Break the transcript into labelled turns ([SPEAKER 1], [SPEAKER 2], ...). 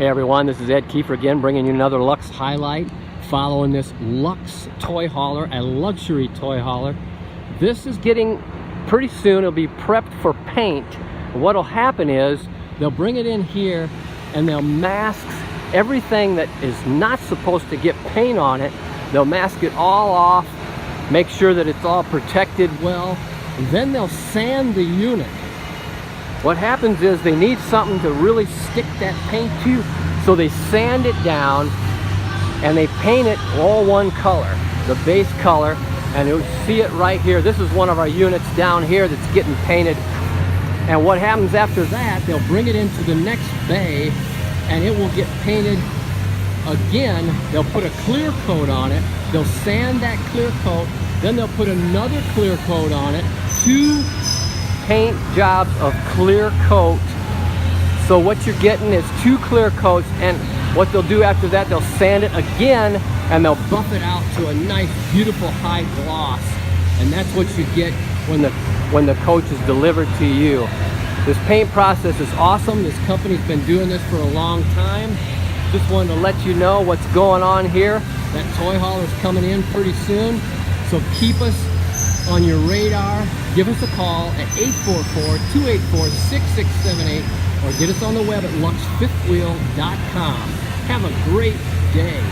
[SPEAKER 1] Hey everyone, this is Ed Kiefer again, bringing you another Lux highlight following this Lux toy hauler, a luxury toy hauler. This is getting, pretty soon it'll be prepped for paint. What'll happen is they'll bring it in here and they'll mask everything that is not supposed to get paint on it. They'll mask it all off, make sure that it's all protected well, and then they'll sand the unit. What happens is they need something to really stick that paint to, so they sand it down and they paint it all one color, the base color, and you'll see it right here. This is one of our units down here that's getting painted. And what happens after that, they'll bring it into the next bay and it will get painted again. They'll put a clear coat on it, they'll sand that clear coat, then they'll put another clear coat on it, two paint jobs of clear coat. So what you're getting is two clear coats, and what they'll do after that, they'll sand it again and they'll buff it out to a nice beautiful high gloss, and that's what you get when the coach is delivered to you. This paint process is awesome. This company's been doing this for a long time. Just wanted to let you know what's going on here. That toy hauler's coming in pretty soon, so keep us on your radar. Give us a call at 844-284-6678 or get us on the web at luxfifthwheel.com. Have a great day.